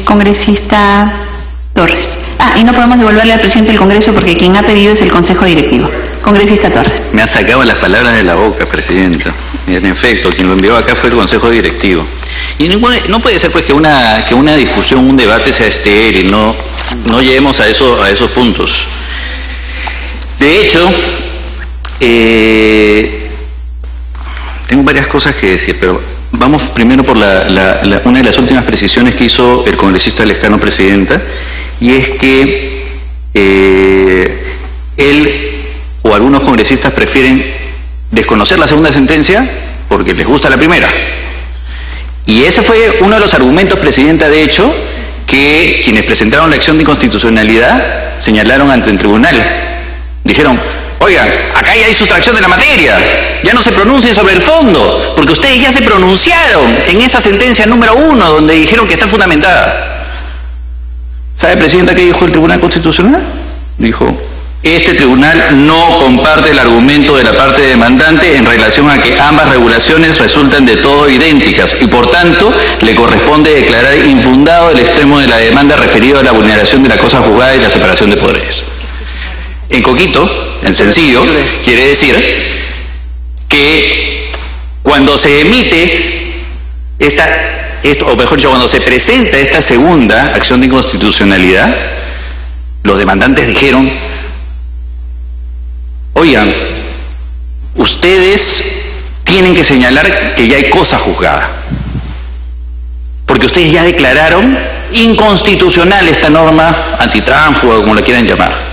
Congresista Torres. Ah, y no podemos devolverle al presidente del Congreso porque quien ha pedido es el Consejo Directivo. Congresista Torres. Me ha sacado las palabras de la boca, presidenta. En efecto, quien lo envió acá fue el Consejo Directivo. Y no puede ser pues que una discusión, un debate sea estéril, no lleguemos a esos puntos. De hecho, tengo varias cosas que decir, pero vamos primero por una de las últimas precisiones que hizo el congresista Lescano, presidenta, y es que él o algunos congresistas prefieren desconocer la segunda sentencia porque les gusta la primera. Y ese fue uno de los argumentos, presidenta, de hecho, que quienes presentaron la acción de inconstitucionalidad señalaron ante el tribunal. Dijeron, oigan, acá ya hay sustracción de la materia, ya no se pronuncien sobre el fondo, porque ustedes ya se pronunciaron en esa sentencia número 1, donde dijeron que está fundamentada. ¿Sabe, presidenta, qué dijo el Tribunal Constitucional? Dijo, este tribunal no comparte el argumento de la parte demandante en relación a que ambas regulaciones resultan de todo idénticas y por tanto le corresponde declarar infundado el extremo de la demanda referido a la vulneración de la cosa juzgada y la separación de poderes. En coquito, en sencillo, quiere decir que cuando se emite o mejor dicho, cuando se presenta esta segunda acción de inconstitucionalidad, los demandantes dijeron, oigan, ustedes tienen que señalar que ya hay cosa juzgada, porque ustedes ya declararon inconstitucional esta norma antitránsfuga, como la quieran llamar.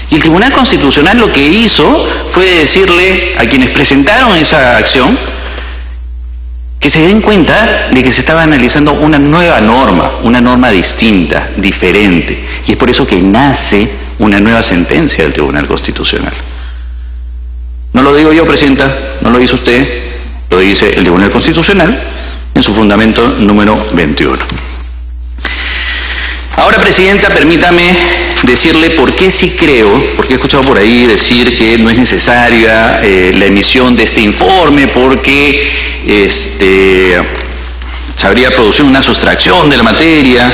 Y el Tribunal Constitucional lo que hizo fue decirle a quienes presentaron esa acción que se den cuenta de que se estaba analizando una nueva norma, una norma distinta, diferente. Y es por eso que nace una nueva sentencia del Tribunal Constitucional. No lo digo yo, presidenta, no lo dice usted, lo dice el Tribunal Constitucional en su fundamento número 21. Ahora, presidenta, permítame decirle por qué sí creo, porque he escuchado por ahí decir que no es necesaria la emisión de este informe porque se habría producido una sustracción de la materia.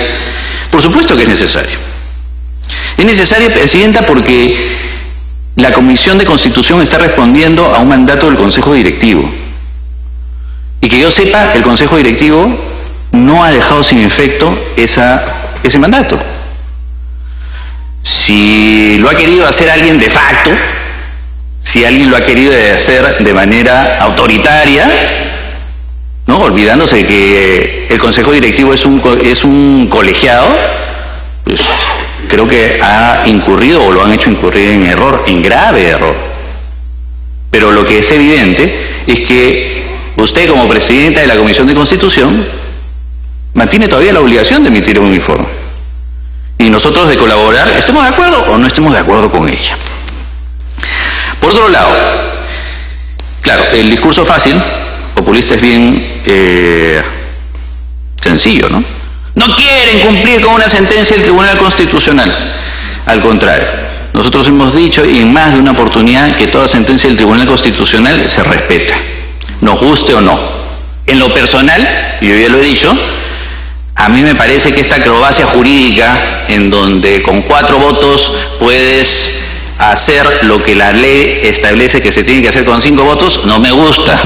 Por supuesto que es necesario. Es necesaria, presidenta, porque la Comisión de Constitución está respondiendo a un mandato del Consejo Directivo. Y que yo sepa, el Consejo Directivo no ha dejado sin efecto ese mandato. Si lo ha querido hacer alguien de facto, si alguien lo ha querido hacer de manera autoritaria, ¿no? Olvidándose que el Consejo Directivo es un colegiado, pues creo que ha incurrido o lo han hecho incurrir en error, en grave error. Pero lo que es evidente es que usted, como presidenta de la Comisión de Constitución, mantiene todavía la obligación de emitir un informe. Y nosotros de colaborar, estemos de acuerdo o no estemos de acuerdo con ella. Por otro lado, claro, el discurso fácil, populista, es bien sencillo, ¿no? No quieren cumplir con una sentencia del Tribunal Constitucional. Al contrario, nosotros hemos dicho y en más de una oportunidad que toda sentencia del Tribunal Constitucional se respeta, nos guste o no. En lo personal, y yo ya lo he dicho, a mí me parece que esta acrobacia jurídica en donde con 4 votos puedes hacer lo que la ley establece que se tiene que hacer con 5 votos, no me gusta.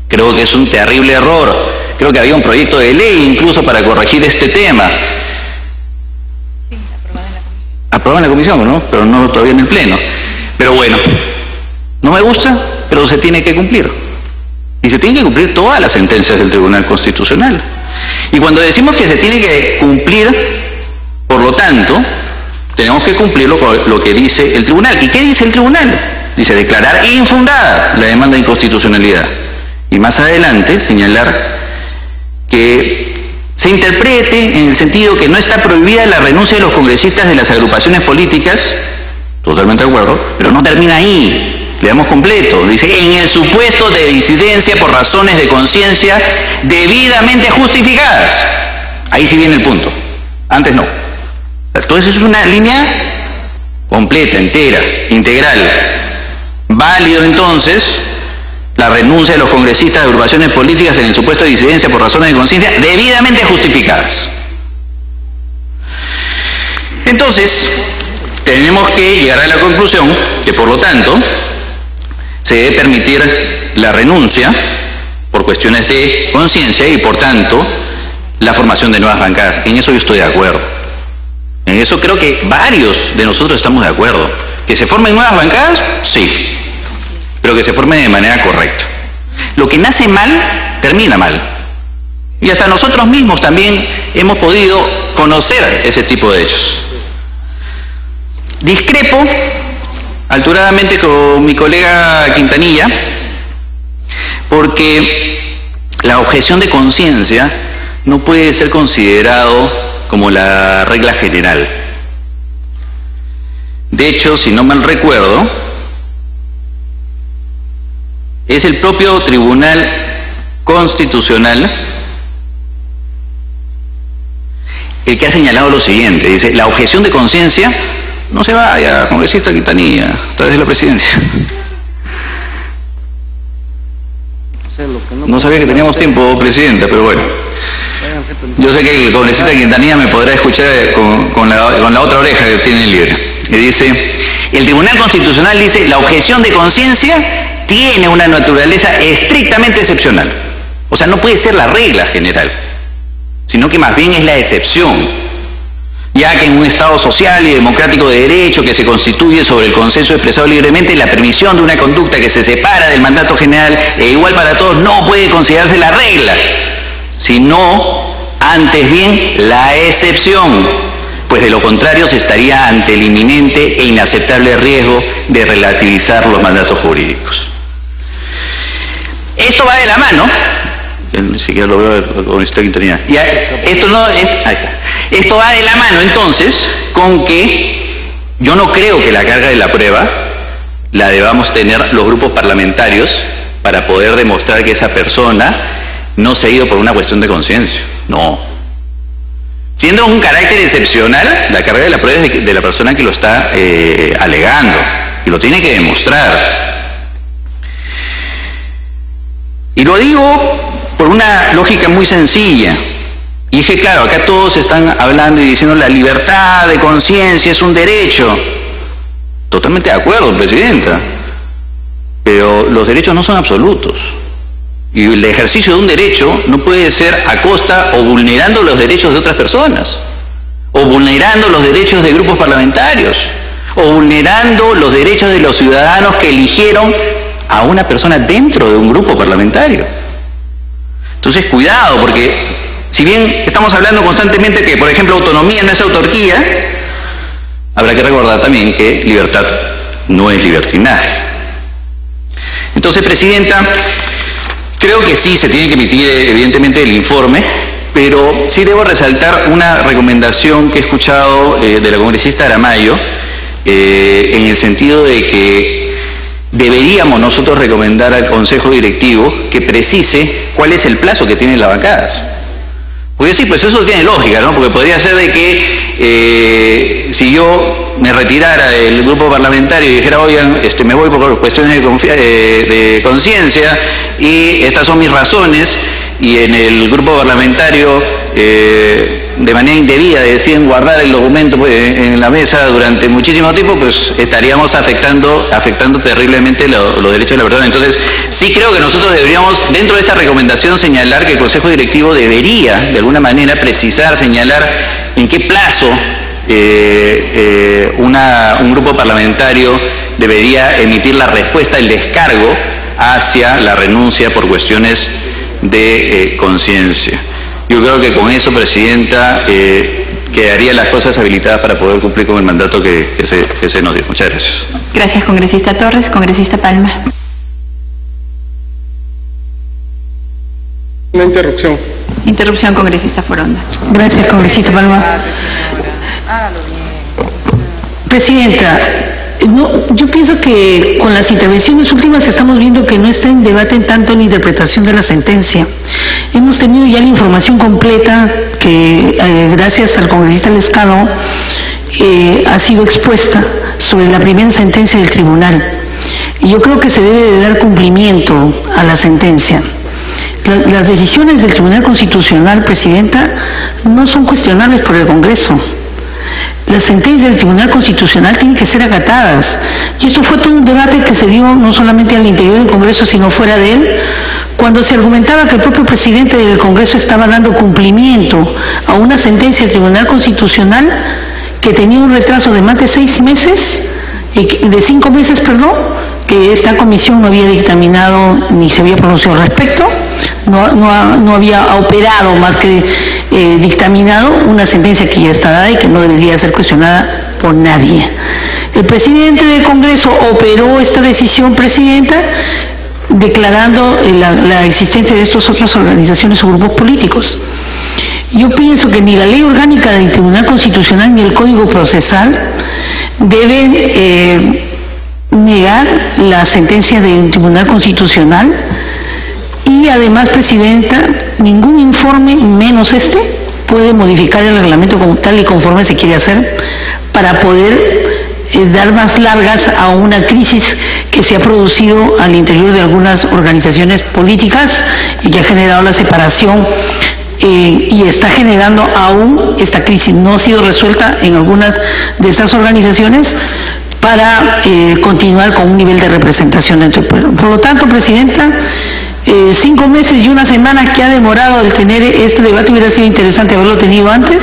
Creo que es un terrible error. Creo que había un proyecto de ley incluso para corregir este tema. Sí, aprobado en la comisión, ¿no? Pero no todavía en el pleno. Pero bueno, no me gusta, pero se tiene que cumplir. Y se tienen que cumplir todas las sentencias del Tribunal Constitucional. Y cuando decimos que se tiene que cumplir, por lo tanto, tenemos que cumplir lo que dice el tribunal. ¿Y qué dice el tribunal? Dice declarar infundada la demanda de inconstitucionalidad. Y más adelante señalar que se interprete en el sentido que no está prohibida la renuncia de los congresistas de las agrupaciones políticas, totalmente de acuerdo, pero no termina ahí. Le damos completo, dice, en el supuesto de disidencia por razones de conciencia debidamente justificadas. Ahí sí viene el punto, antes no. Entonces es una línea completa, entera, integral. Válido entonces la renuncia de los congresistas de agrupaciones políticas en el supuesto de disidencia por razones de conciencia debidamente justificadas. Entonces, tenemos que llegar a la conclusión que, por lo tanto, se debe permitir la renuncia por cuestiones de conciencia y, por tanto, la formación de nuevas bancadas. En eso yo estoy de acuerdo. En eso creo que varios de nosotros estamos de acuerdo. ¿Que se formen nuevas bancadas? Sí. Pero que se formen de manera correcta. Lo que nace mal, termina mal. Y hasta nosotros mismos también hemos podido conocer ese tipo de hechos. Discrepo alturadamente con mi colega Quintanilla, porque la objeción de conciencia no puede ser considerado como la regla general. De hecho, si no mal recuerdo, es el propio Tribunal Constitucional el que ha señalado lo siguiente. Dice: la objeción de conciencia no se vaya, congresista Quintanilla, a través de la presidencia. No sabía que teníamos tiempo, presidenta, pero bueno. Yo sé que el congresista Quintanilla me podrá escuchar con la otra oreja que tiene libre. Y dice: el Tribunal Constitucional dice, la objeción de conciencia tiene una naturaleza estrictamente excepcional. O sea, no puede ser la regla general, sino que más bien es la excepción, ya que en un Estado social y democrático de derecho que se constituye sobre el consenso expresado libremente, la permisión de una conducta que se separa del mandato general e igual para todos no puede considerarse la regla, sino antes bien la excepción, pues de lo contrario se estaría ante el inminente e inaceptable riesgo de relativizar los mandatos jurídicos. Esto va de la mano. Ni siquiera lo veo con esta Quintanilla. Esto va de la mano entonces con que yo no creo que la carga de la prueba la debamos tener los grupos parlamentarios para poder demostrar que esa persona no se ha ido por una cuestión de conciencia. No. Siendo un carácter excepcional, la carga de la prueba es de la persona que lo está alegando y lo tiene que demostrar. Y lo digo por una lógica muy sencilla. Y es que, claro, acá todos están hablando y diciendo la libertad de conciencia es un derecho. Totalmente de acuerdo, presidenta. Pero los derechos no son absolutos. Y el ejercicio de un derecho no puede ser a costa o vulnerando los derechos de otras personas, o vulnerando los derechos de grupos parlamentarios, o vulnerando los derechos de los ciudadanos que eligieron a una persona dentro de un grupo parlamentario. Entonces, cuidado, porque si bien estamos hablando constantemente que, por ejemplo, autonomía no es autarquía, habrá que recordar también que libertad no es libertinaje. Entonces, presidenta, creo que sí se tiene que emitir evidentemente el informe, pero sí debo resaltar una recomendación que he escuchado de la congresista Aramayo, en el sentido de que deberíamos nosotros recomendar al Consejo Directivo que precise cuál es el plazo que tienen las bancadas. Porque sí, pues eso tiene lógica, ¿no? Porque podría ser de que si yo me retirara del grupo parlamentario y dijera, oigan, me voy por cuestiones de conciencia y estas son mis razones, y en el grupo parlamentario de manera indebida deciden guardar el documento en la mesa durante muchísimo tiempo, pues estaríamos afectando terriblemente los derechos de la persona. Entonces, sí creo que nosotros deberíamos, dentro de esta recomendación, señalar que el Consejo Directivo debería, de alguna manera, precisar, señalar en qué plazo un grupo parlamentario debería emitir la respuesta, el descargo hacia la renuncia por cuestiones de conciencia. Yo creo que con eso, presidenta, quedarían las cosas habilitadas para poder cumplir con el mandato que se nos dio. Muchas gracias. Gracias, congresista Torres. Congresista Palma. Una interrupción. Interrupción, congresista Foronda. Gracias, congresista Palma. Presidenta, yo pienso que con las intervenciones últimas estamos viendo que no está en debate en tanto la interpretación de la sentencia. Hemos tenido ya la información completa que, gracias al congresista Lescano, ha sido expuesta sobre la primera sentencia del tribunal. Y yo creo que se debe de dar cumplimiento a la sentencia. Las decisiones del Tribunal Constitucional, presidenta, no son cuestionables por el Congreso. las sentencias del Tribunal Constitucional tienen que ser acatadas. Y esto fue todo un debate que se dio no solamente al interior del Congreso, sino fuera de él, cuando se argumentaba que el propio presidente del Congreso estaba dando cumplimiento a una sentencia del Tribunal Constitucional que tenía un retraso de más de 6 meses, de 5 meses, perdón, que esta comisión no había dictaminado ni se había pronunciado al respecto, no había operado más que dictaminado una sentencia que ya está dada y que no debería ser cuestionada por nadie. El presidente del Congreso operó esta decisión, presidenta, declarando la existencia de estas otras organizaciones o grupos políticos. Yo pienso que ni la ley orgánica del Tribunal Constitucional ni el Código Procesal deben negar la sentencia del Tribunal Constitucional, y además, presidenta, ningún informe, menos este, puede modificar el reglamento como tal y conforme se quiere hacer para poder dar más largas a una crisis que se ha producido al interior de algunas organizaciones políticas y que ha generado la separación y está generando aún esta crisis. No ha sido resuelta en algunas de estas organizaciones para continuar con un nivel de representación dentro del pueblo. Por lo tanto, presidenta, 5 meses y 1 semana que ha demorado el tener este debate, hubiera sido interesante haberlo tenido antes,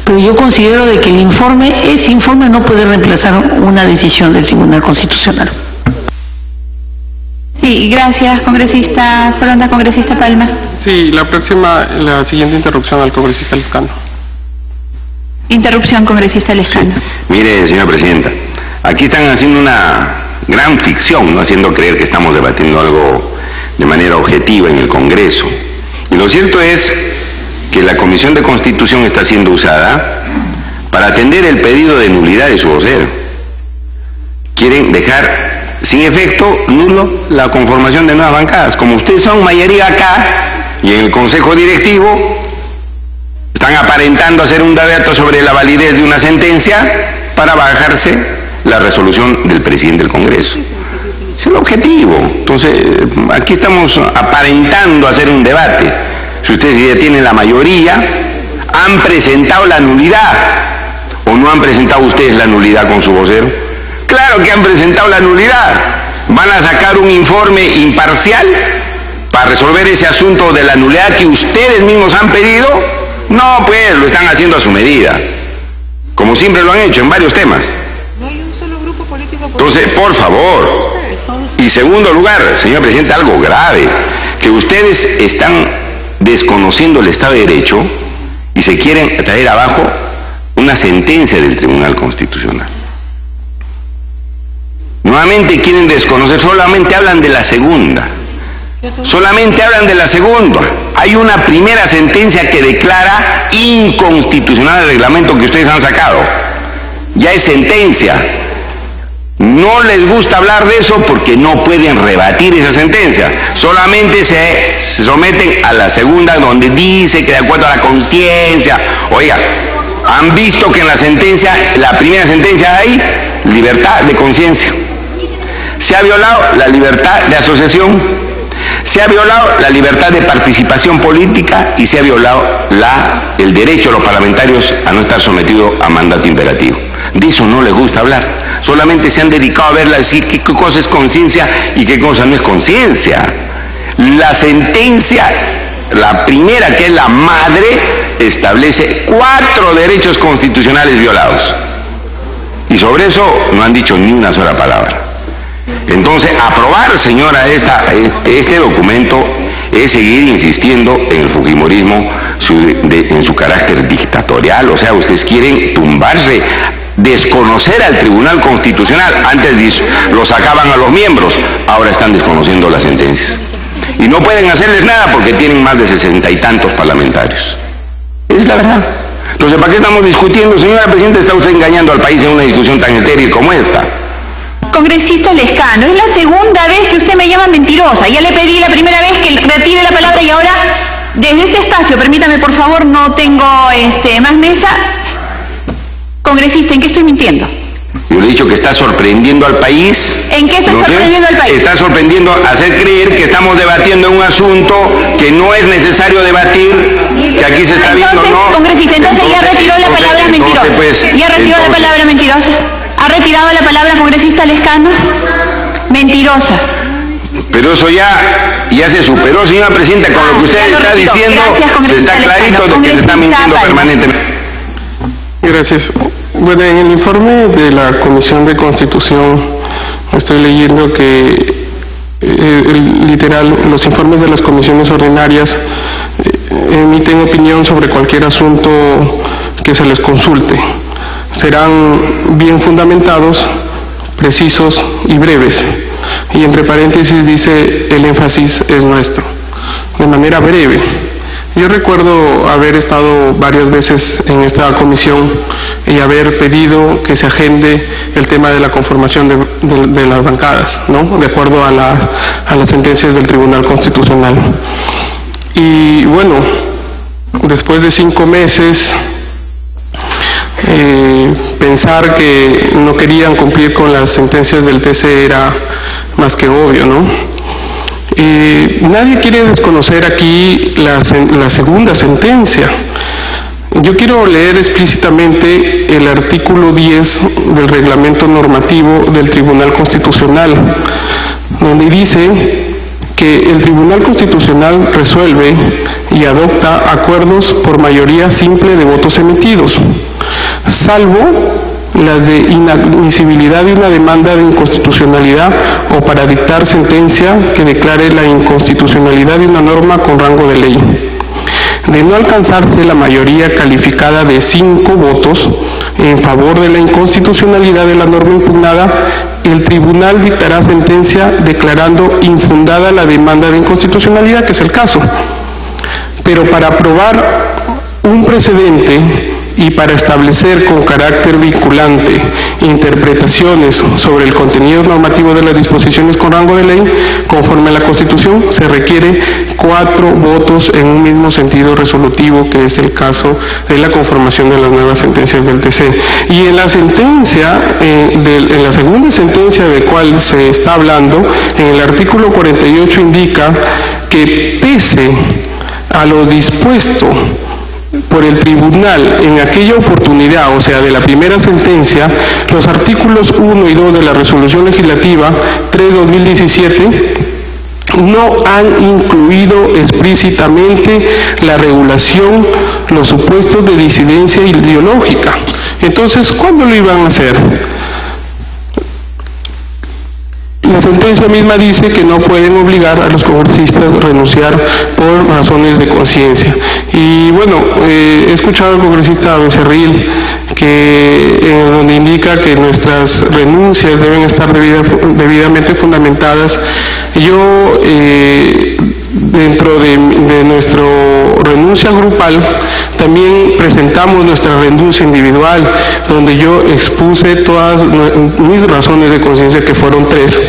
pero yo considero de que ese informe no puede reemplazar una decisión del Tribunal Constitucional. Sí, gracias, congresista Fronda. Congresista Palma. Sí, la siguiente interrupción al congresista Lescano. Interrupción, congresista Lescano. Sí. Mire, señora presidenta, aquí están haciendo una gran ficción, ¿no? Haciendo creer que estamos debatiendo algo de manera objetiva en el Congreso. Y lo cierto es que la Comisión de Constitución está siendo usada para atender el pedido de nulidad de su vocero. Quieren dejar sin efecto nulo la conformación de nuevas bancadas. Como ustedes son mayoría acá y en el Consejo Directivo, están aparentando hacer un debate sobre la validez de una sentencia para bajarse la resolución del presidente del Congreso. Es el objetivo. Entonces, aquí estamos aparentando hacer un debate. Si ustedes ya tienen la mayoría, ¿han presentado la nulidad? ¿O no han presentado ustedes la nulidad con su vocero? Claro que han presentado la nulidad. ¿Van a sacar un informe imparcial para resolver ese asunto de la nulidad que ustedes mismos han pedido? No, pues, lo están haciendo a su medida, como siempre lo han hecho en varios temas. No hay un solo grupo político. Entonces, por favor. Y segundo lugar, señor presidente, algo grave, que ustedes están desconociendo el Estado de Derecho y se quieren traer abajo una sentencia del Tribunal Constitucional. Nuevamente quieren desconocer, solamente hablan de la segunda. Solamente hablan de la segunda. Hay una primera sentencia que declara inconstitucional el reglamento que ustedes han sacado. Ya es sentencia. No les gusta hablar de eso porque no pueden rebatir esa sentencia. Solamente se someten a la segunda, donde dice que de acuerdo a la conciencia. Oiga, han visto que en la sentencia, la primera sentencia hay libertad de conciencia. Se ha violado la libertad de asociación, se ha violado la libertad de participación política y se ha violado el derecho de los parlamentarios a no estar sometidos a mandato imperativo. De eso no les gusta hablar. Solamente se han dedicado a ver qué cosa es conciencia y qué cosa no es conciencia. La sentencia, la primera, que es la madre, establece 4 derechos constitucionales violados. Y sobre eso no han dicho ni una sola palabra. Entonces, aprobar, señora, este documento es seguir insistiendo en el fujimorismo, en su carácter dictatorial. O sea, ustedes quieren tumbarse, desconocer al Tribunal Constitucional. Antes lo sacaban a los miembros, ahora están desconociendo las sentencias. Y no pueden hacerles nada porque tienen más de 60 y tantos parlamentarios. Es la verdad. Entonces, ¿para qué estamos discutiendo? Señora Presidenta, está usted engañando al país en una discusión tan estéril como esta. Congresista Lescano, es la segunda vez que usted me llama mentirosa. Ya le pedí la primera vez que retire la palabra y ahora, desde este espacio, permítame por favor, no tengo más mesa. Congresista, ¿en qué estoy mintiendo? Yo le he dicho que está sorprendiendo al país. ¿En qué está sorprendiendo al país? Está sorprendiendo hacer creer que estamos debatiendo un asunto que no es necesario debatir, que aquí se está viendo, entonces, ¿no? Congresista, entonces ya retiró la palabra mentirosa. pues, ¿Y ha retirado la palabra mentirosa? ¿Ha retirado la palabra congresista Lescano? Mentirosa. Pero eso ya se superó, señora presidenta, con lo que usted está diciendo. Se está clarito de que se está mintiendo permanentemente. Gracias. Bueno, en el informe de la Comisión de Constitución estoy leyendo que literal los informes de las comisiones ordinarias emiten opinión sobre cualquier asunto que se les consulte. Serán bien fundamentados, precisos y breves. Y entre paréntesis dice, el énfasis es nuestro, de manera breve. Yo recuerdo haber estado varias veces en esta comisión y haber pedido que se agende el tema de la conformación de las bancadas, ¿no? De acuerdo a las sentencias del Tribunal Constitucional. Y bueno, después de 5 meses, pensar que no querían cumplir con las sentencias del TC era más que obvio, ¿no? Nadie quiere desconocer aquí la segunda sentencia. Yo quiero leer explícitamente el artículo 10 del reglamento normativo del Tribunal Constitucional, donde dice que el Tribunal Constitucional resuelve y adopta acuerdos por mayoría simple de votos emitidos, salvo la de inadmisibilidad de una demanda de inconstitucionalidad o para dictar sentencia que declare la inconstitucionalidad de una norma con rango de ley. De no alcanzarse la mayoría calificada de 5 votos en favor de la inconstitucionalidad de la norma impugnada, el tribunal dictará sentencia declarando infundada la demanda de inconstitucionalidad, que es el caso. Pero para aprobar un precedente y para establecer con carácter vinculante interpretaciones sobre el contenido normativo de las disposiciones con rango de ley, conforme a la Constitución, se requiere 4 votos en un mismo sentido resolutivo, que es el caso de la conformación de las nuevas sentencias del TC. Y en la sentencia, en la segunda sentencia de cual se está hablando, en el artículo 48 indica que pese a lo dispuesto por el tribunal en aquella oportunidad, o sea, de la primera sentencia, los artículos 1 y 2 de la resolución legislativa 3/2017 no han incluido explícitamente la regulación, los supuestos de disidencia ideológica. Entonces, ¿cuándo lo iban a hacer? La sentencia misma dice que no pueden obligar a los congresistas a renunciar por razones de conciencia. Y bueno, he escuchado al congresista Becerril donde indica que nuestras renuncias deben estar debidamente fundamentadas. Yo, dentro de nuestra renuncia grupal, también presentamos nuestra renuncia individual, donde yo expuse todas mis razones de conciencia, que fueron 3,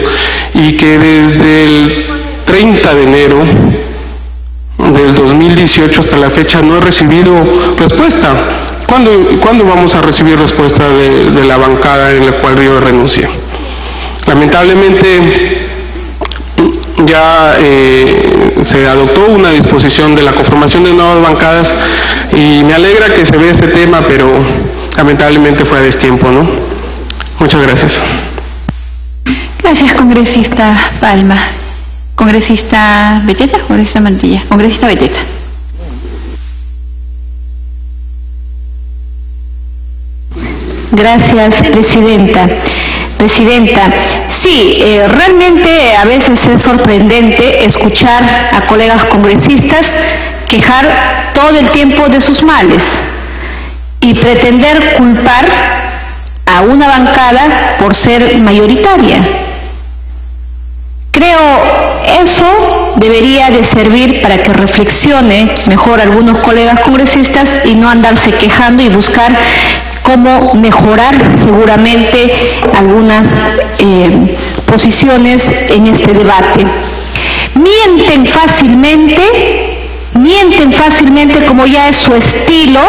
y que desde el 30 de enero del 2018 hasta la fecha no he recibido respuesta. ¿Cuándo vamos a recibir respuesta de la bancada en la cual yo renuncié? Lamentablemente ya se adoptó una disposición de la conformación de nuevas bancadas y me alegra que se vea este tema, pero lamentablemente fue a destiempo, ¿no? Muchas gracias. Gracias, congresista Palma. ¿Congresista Beteta? ¿Congresista Mantilla? Congresista Beteta. Gracias, presidenta. Sí, realmente a veces es sorprendente escuchar a colegas congresistas quejar todo el tiempo de sus males y pretender culpar a una bancada por ser mayoritaria. Creo eso debería de servir para que reflexione mejor algunos colegas congresistas y no andarse quejando y buscar cómo mejorar seguramente algunas posiciones en este debate. Mienten fácilmente, como ya es su estilo,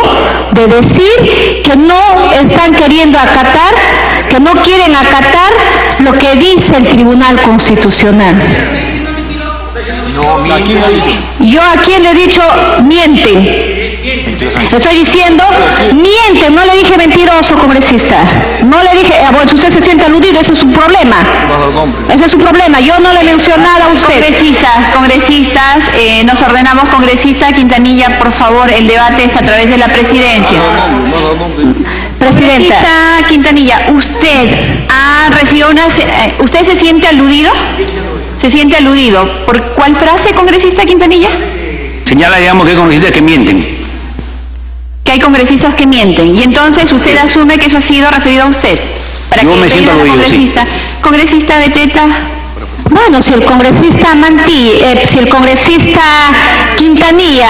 de decir que no están queriendo acatar, que no quieren acatar lo que dice el Tribunal Constitucional. Yo a quién le he dicho mienten. Estoy diciendo, miente, no le dije mentiroso, congresista. No le dije, bueno, si usted se siente aludido, eso es un problema. Ese es un problema, yo no le he mencionado a usted. Congresistas, nos ordenamos, congresista Quintanilla, por favor, el debate es a través de la presidencia. Presidenta Quintanilla, ¿usted ha recibido ¿usted se siente aludido? ¿Se siente aludido? ¿Por cuál frase, congresista Quintanilla? Señala, digamos, que hay congresistas que mienten. Que hay congresistas que mienten. Y entonces usted asume que eso ha sido referido a usted. Para Yo que me siento aludido, sí. Congresista Beteta. Bueno, si el congresista si el congresista Quintanilla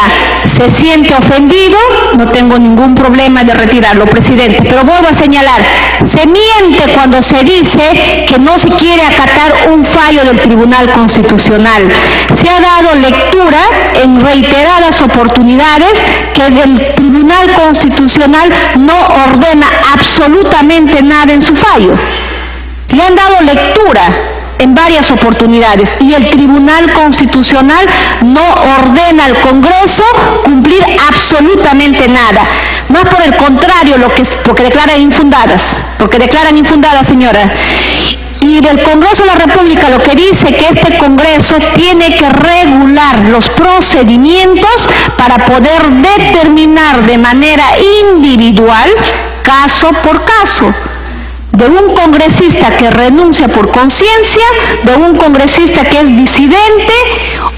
se siente ofendido, no tengo ningún problema de retirarlo, presidente. Pero vuelvo a señalar, se miente cuando se dice que no se quiere acatar un fallo del Tribunal Constitucional. Se ha dado lectura en reiteradas oportunidades que el Tribunal Constitucional no ordena absolutamente nada en su fallo. Le han dado lectura en varias oportunidades y el Tribunal Constitucional no ordena al Congreso cumplir absolutamente nada. Más por el contrario, porque declaran infundadas, señora. Y del Congreso de la República lo que dice que este Congreso tiene que regular los procedimientos para poder determinar de manera individual, caso por caso, de un congresista que renuncia por conciencia, de un congresista que es disidente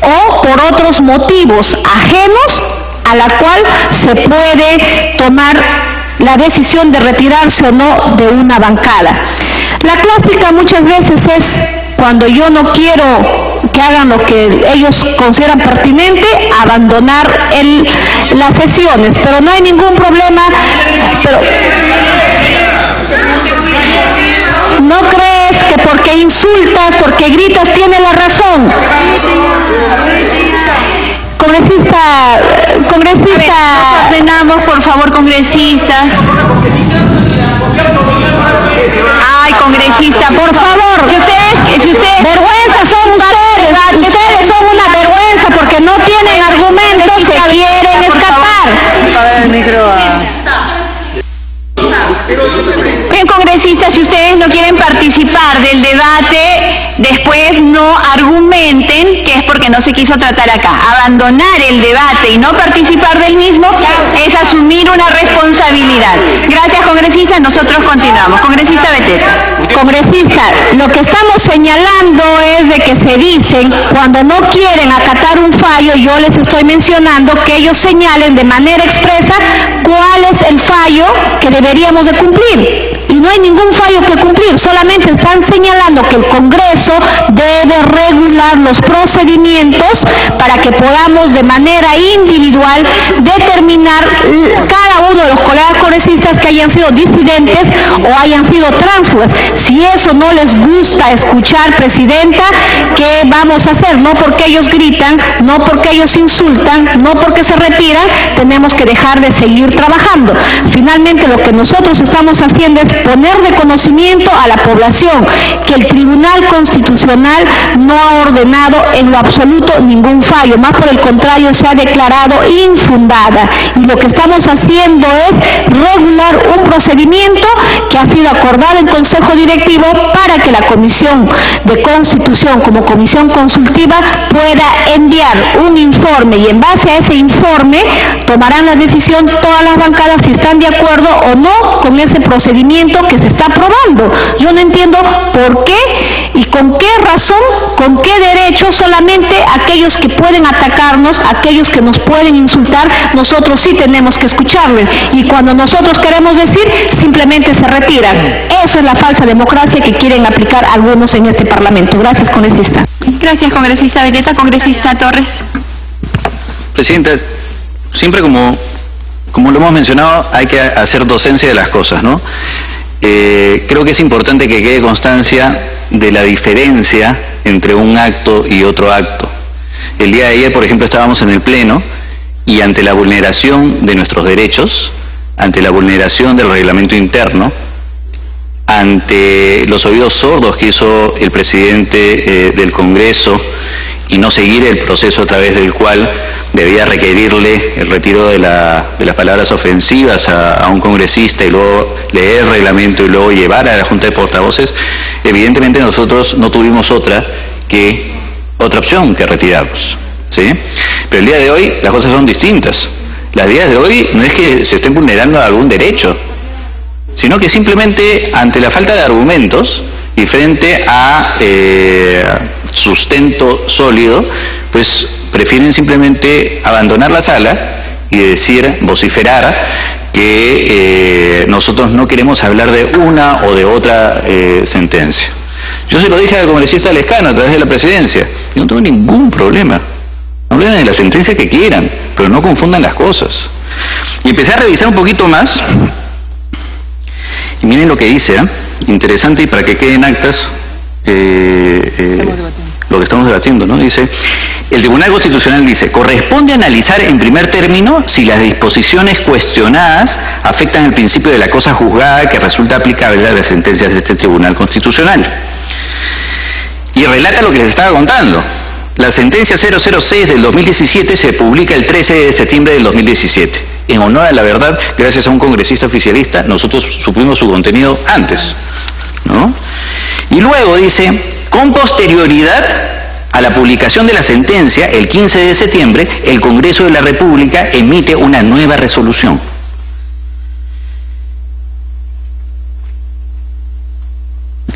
o por otros motivos ajenos a la cual se puede tomar la decisión de retirarse o no de una bancada. La clásica muchas veces es cuando yo no quiero que hagan lo que ellos consideran pertinente, abandonar las sesiones, pero no hay ningún problema. Pero ¿no crees que porque insultas, porque gritas, tiene la razón? Congresista, nos ordenamos, por favor, congresistas. Ay, congresista, por favor. Si ustedes, vergüenza son ustedes son una vergüenza porque no tienen argumentos, se quieren escapar. Bien, congresistas, si ustedes no quieren participar del debate, después no argumenten que es porque no se quiso tratar acá. Abandonar el debate y no participar del mismo es asumir una responsabilidad. Gracias, congresistas, nosotros continuamos. Congresista Beteta. Congresista, lo que estamos señalando es de que se dicen, cuando no quieren acatar un fallo, yo les estoy mencionando que ellos señalen de manera expresa cuál es el fallo que deberíamos de cumplir. Y no hay ningún fallo que cumplir, solamente están señalando que el Congreso debe regular los procedimientos para que podamos de manera individual determinar cada uno de los colegas congresistas que hayan sido disidentes o hayan sido tránsfugas. Si eso no les gusta escuchar, presidenta, ¿qué vamos a hacer? No porque ellos gritan, no porque ellos insultan, no porque se retiran, tenemos que dejar de seguir trabajando. Finalmente, lo que nosotros estamos haciendo es poner de conocimiento a la población que el Tribunal Constitucional no ha ordenado en lo absoluto ningún fallo, más por el contrario se ha declarado infundada, y lo que estamos haciendo es regular un procedimiento que ha sido acordado en Consejo Directivo para que la Comisión de Constitución como comisión consultiva pueda enviar un informe, y en base a ese informe tomarán la decisión todas las bancadas si están de acuerdo o no con ese procedimiento que se está aprobando. Yo no entiendo por qué y con qué razón, con qué derecho solamente aquellos que pueden atacarnos, aquellos que nos pueden insultar, nosotros sí tenemos que escucharles, y cuando nosotros queremos decir, simplemente se retiran. Eso es la falsa democracia que quieren aplicar algunos en este Parlamento. Gracias, congresista. Gracias, congresista Beteta. Congresista Torres. Presidenta, siempre como lo hemos mencionado, hay que hacer docencia de las cosas, ¿no? Creo que es importante que quede constancia de la diferencia entre un acto y otro acto. El día de ayer, por ejemplo, estábamos en el Pleno y ante la vulneración de nuestros derechos, ante la vulneración del reglamento interno, ante los oídos sordos que hizo el presidente del Congreso y no seguir el proceso a través del cual debía requerirle el retiro de las palabras ofensivas a un congresista y luego leer el reglamento y luego llevar a la Junta de Portavoces, evidentemente nosotros no tuvimos otra opción que retirarlos, ¿sí? Pero el día de hoy las cosas son distintas. Las días de hoy no es que se estén vulnerando algún derecho, sino que simplemente ante la falta de argumentos y frente a sustento sólido, pues prefieren simplemente abandonar la sala y decir, vociferar, que nosotros no queremos hablar de una o de otra sentencia. Yo se lo dije al congresista Lescano a través de la presidencia, y no tengo ningún problema. Hablen de la sentencia que quieran, pero no confundan las cosas. Y empecé a revisar un poquito más, y miren lo que dice, interesante, y para que queden actas lo que estamos debatiendo, ¿no? Dice, el Tribunal Constitucional dice, corresponde analizar en primer término si las disposiciones cuestionadas afectan el principio de la cosa juzgada que resulta aplicable a las sentencias de este Tribunal Constitucional. Y relata lo que les estaba contando. La sentencia 006 del 2017 se publica el 13 de septiembre del 2017. En honor a la verdad, gracias a un congresista oficialista, nosotros supimos su contenido antes, ¿no? Y luego dice, con posterioridad a la publicación de la sentencia, el 15 de septiembre, el Congreso de la República emite una nueva resolución.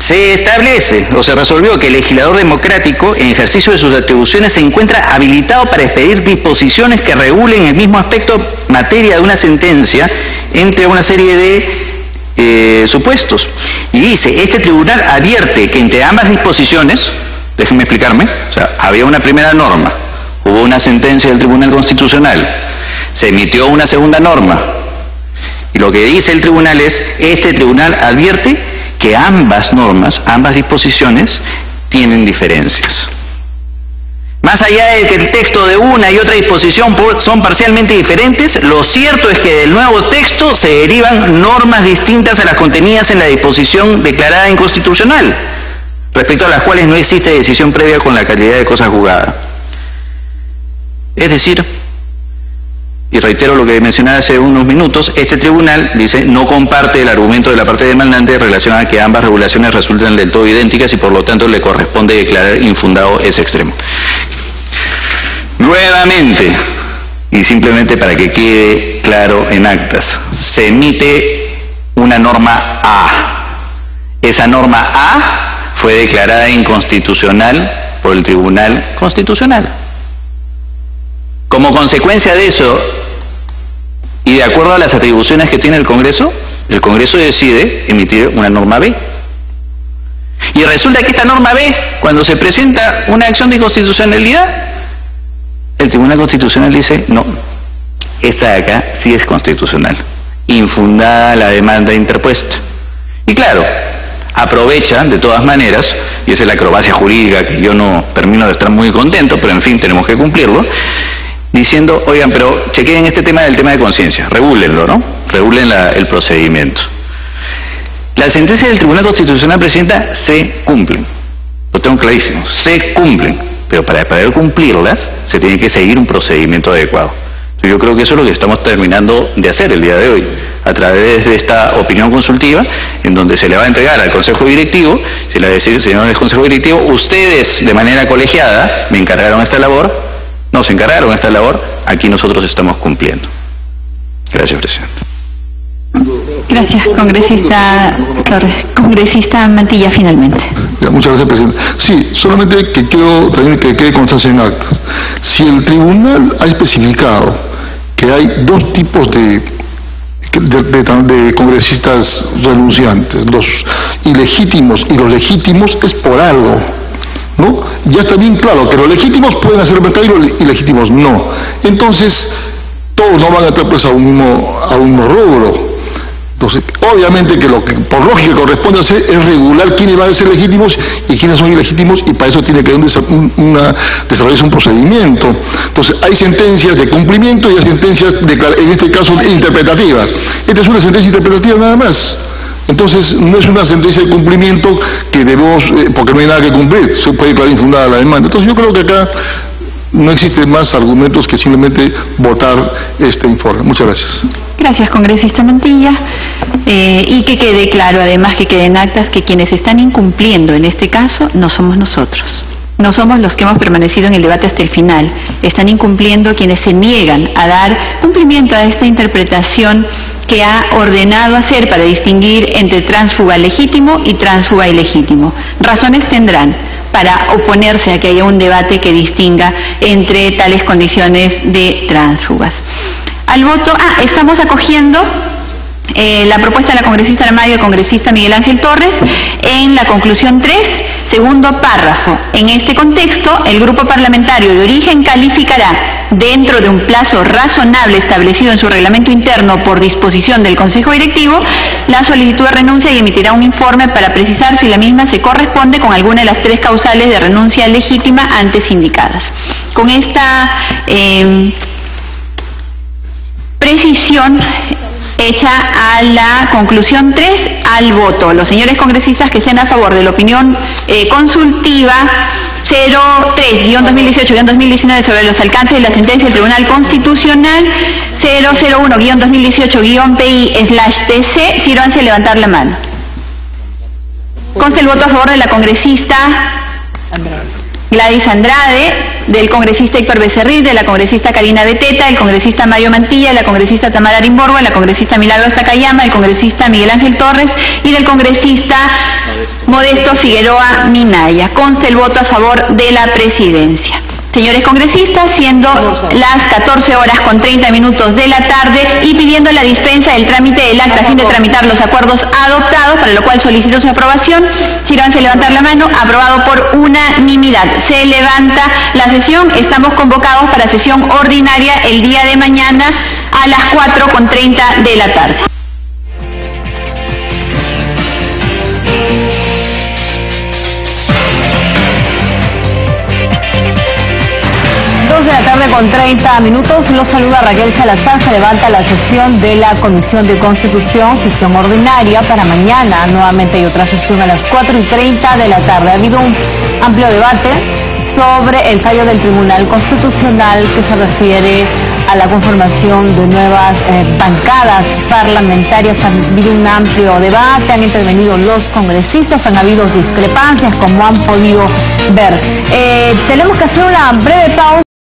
Se establece o se resolvió que el legislador democrático, en ejercicio de sus atribuciones, se encuentra habilitado para expedir disposiciones que regulen el mismo aspecto materia de una sentencia entre una serie de supuestos. Y dice, este tribunal advierte que entre ambas disposiciones, déjenme explicarme, o sea, había una primera norma, hubo una sentencia del Tribunal Constitucional, se emitió una segunda norma, y lo que dice el tribunal es, este tribunal advierte que ambas normas, ambas disposiciones, tienen diferencias. Más allá de que el texto de una y otra disposición son parcialmente diferentes, lo cierto es que del nuevo texto se derivan normas distintas a las contenidas en la disposición declarada inconstitucional, respecto a las cuales no existe decisión previa con la calidad de cosa juzgada. Es decir, y reitero lo que mencionaba hace unos minutos, este tribunal, dice, no comparte el argumento de la parte demandante en relación a que ambas regulaciones resultan del todo idénticas y por lo tanto le corresponde declarar infundado ese extremo. Nuevamente, y simplemente para que quede claro en actas, se emite una norma A. Esa norma A fue declarada inconstitucional por el Tribunal Constitucional. Como consecuencia de eso, y de acuerdo a las atribuciones que tiene el Congreso decide emitir una norma B. Y resulta que esta norma B, cuando se presenta una acción de inconstitucionalidad, el Tribunal Constitucional dice, no, esta de acá sí es constitucional, infundada la demanda interpuesta. Y claro, aprovechan de todas maneras, y esa es la acrobacia jurídica que yo no termino de estar muy contento, pero en fin, tenemos que cumplirlo, diciendo, oigan, pero chequen este tema del tema de conciencia, regúlenlo, ¿no? Regulen el procedimiento. Las sentencias del Tribunal Constitucional, Presidenta, se cumplen, lo tengo clarísimo, se cumplen, pero para poder cumplirlas se tiene que seguir un procedimiento adecuado. Yo creo que eso es lo que estamos terminando de hacer el día de hoy, a través de esta opinión consultiva, en donde se le va a entregar al Consejo Directivo, se le va a decir, señores Consejo Directivo, ustedes de manera colegiada me encargaron esta labor, nos encargaron esta labor, aquí nosotros estamos cumpliendo. Gracias, Presidente. Gracias, congresista Torres. Congresista Mantilla, finalmente. Ya, muchas gracias, Presidente. Sí, solamente que quiero también que quede constancia en actas. Si el tribunal ha especificado que hay dos tipos de congresistas renunciantes, los ilegítimos y los legítimos, es por algo, ¿no? Ya está bien claro que los legítimos pueden hacer mercado y los ilegítimos no. Entonces, todos no van a estar pues a un mismo rubro. Entonces, obviamente que lo que por lógica corresponde hacer es regular quiénes van a ser legítimos y quiénes son ilegítimos, y para eso tiene que desarrollarse un procedimiento. Entonces, hay sentencias de cumplimiento y hay sentencias, en este caso, interpretativas. Esta es una sentencia interpretativa nada más. Entonces, no es una sentencia de cumplimiento que debemos, porque no hay nada que cumplir, se puede declarar infundada la demanda. Entonces, yo creo que acá No existen más argumentos que simplemente votar este informe. Muchas gracias. Gracias, congresista Mantilla. Y que quede claro, además, que queden actas que quienes están incumpliendo en este caso no somos nosotros. No somos los que hemos permanecido en el debate hasta el final. Están incumpliendo quienes se niegan a dar cumplimiento a esta interpretación que ha ordenado hacer para distinguir entre tránsfuga legítimo y tránsfuga ilegítimo. Razones tendrán para oponerse a que haya un debate que distinga entre tales condiciones de tránsfugas. Al voto, estamos acogiendo la propuesta de la congresista Armayo y el congresista Miguel Ángel Torres en la conclusión 3, segundo párrafo. En este contexto, el grupo parlamentario de origen calificará, dentro de un plazo razonable establecido en su reglamento interno por disposición del Consejo Directivo, la solicitud de renuncia y emitirá un informe para precisar si la misma se corresponde con alguna de las 3 causales de renuncia legítima antes indicadas. Con esta precisión hecha a la conclusión 3, al voto. Los señores congresistas que estén a favor de la opinión consultiva 03-2018-2019 sobre los alcances de la sentencia del Tribunal Constitucional 001-2018-PI/TC, sírvanse a levantar la mano. Consta el voto a favor de la congresista Gladys Andrade, del congresista Héctor Becerril, de la congresista Karina Beteta, del congresista Mario Mantilla, de la congresista Tamara Arimborgo, de la congresista Milagros Takayama, del congresista Miguel Ángel Torres y del congresista Modesto Figueroa Minaya. Consta el voto a favor de la presidencia. Señores congresistas, siendo las 14:30 de la tarde y pidiendo la dispensa del trámite del acta a fin de tramitar los acuerdos adoptados, para lo cual solicito su aprobación, sírvanse a levantar la mano. Aprobado por unanimidad. Se levanta la sesión. Estamos convocados para sesión ordinaria el día de mañana a las 4:30 de la tarde. 2:30. Los saluda Raquel Salazar. Se levanta la sesión de la Comisión de Constitución, sesión ordinaria para mañana. Nuevamente hay otra sesión a las 4:30 de la tarde. Ha habido un amplio debate sobre el fallo del Tribunal Constitucional que se refiere a la conformación de nuevas bancadas parlamentarias. Ha habido un amplio debate, han intervenido los congresistas, han habido discrepancias, como han podido ver. Tenemos que hacer una breve pausa.